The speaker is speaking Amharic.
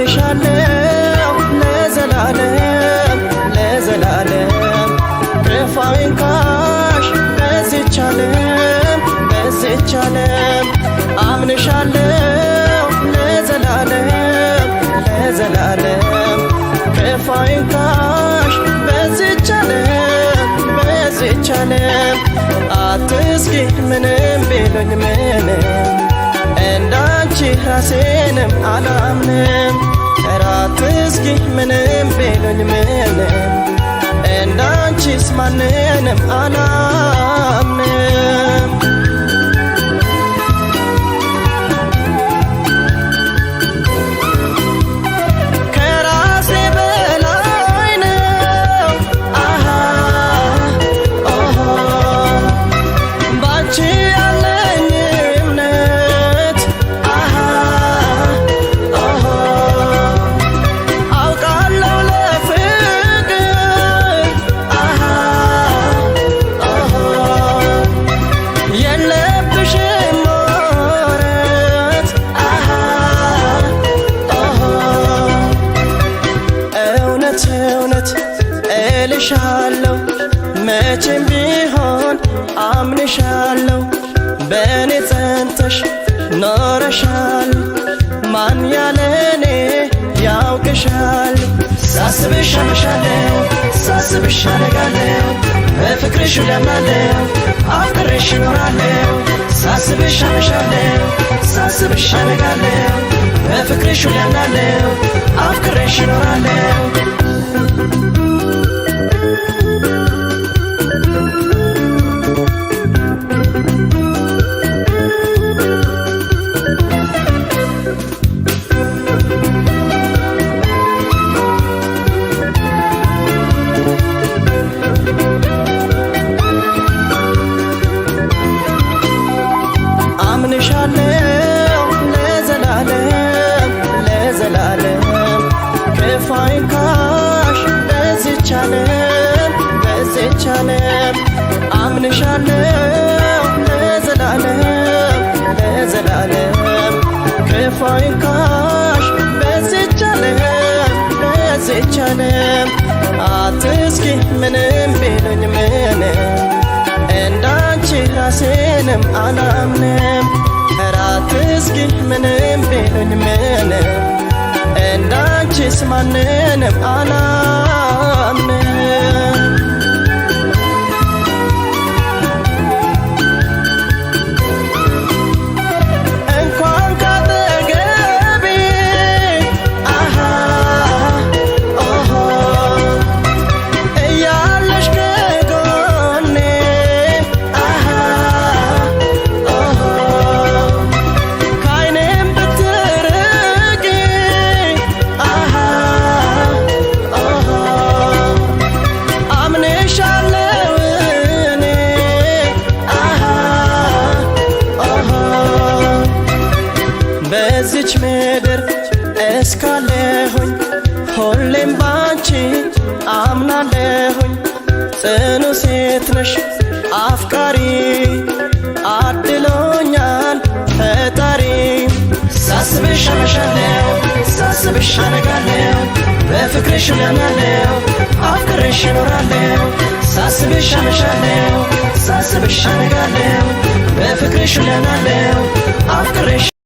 አምንሻለው ለዘላለም ለዘላለም ክፋዬን ካሽ በዚች ዓለም አምንሻለው ለዘላለም ለዘላለም ክፋዬን ካሽ በዚች ዓለም አትስጊ ምንም ቢሉኝ ምንም እንዳንቺ ራሴንም አላምንም አትስጊ ምንም ቢሉኝ ምንም እንዳንቺስ ማንንም አላምንም ከራሴ በላይ ነው ባንቺ ያለኝ እምነት አውቃለሁ ለፍቅር የለብሽም ሞረት እውነት እውነት እልሻለሁ መቼም ቢሆን አምንሻለሁ በእኔ ጸንተሽ ኖረሻል ማን ያለኔ ያውቅሻል ሳስብሽ አመሻለሁ ሳስብሽ አነጋለሁ በፍቅርሽ እለምናለሁ አፍቅሬሽ እኖራለሁ ሳስብሽ አመሻለሁ ሳስብሽ አነጋለሁ በፍቅርሽ እለምናለሁ አፍቅሬሽ እኖራለሁ አምንሻለው ለዘላለም ለዘላለም ክፋዬን ካሽ በዚች ዓለም አምንሻለው ለዘላለም ለዘላለም ክፋዬን ካሽ በዚች ዓለም አትስጊ ምንም ቢሉኝ ምንም እንዳንቺ ራሴንም አላምንም አትስጊ ምንም ቢሉኝ ምንም እንዳንቺስ ማንንም አላምንም እንኳን ካጠገቤ እያለሽ ከጎኔ ከዓይኔም ብትርቂ አምንሻለው እኔ በዚች ምድር እስካለሁኝ ሁሌም ባንቺ አምናለሁኝ ጽኑ ሴት ነሽ አፍቃሪ አድሎኛል ፈጣሪ ሳስብሽ አመሻለሁ ሳስብሽ አነጋለሁ በፍቅርሽ እለምናለሁ አፍቅሬሽ እኖራለሁ ሳስብሽ አመሻለሁ ሳስብሽ አነጋለሁ በፍቅርሽ እለምናለሁ አፍቅሬሽ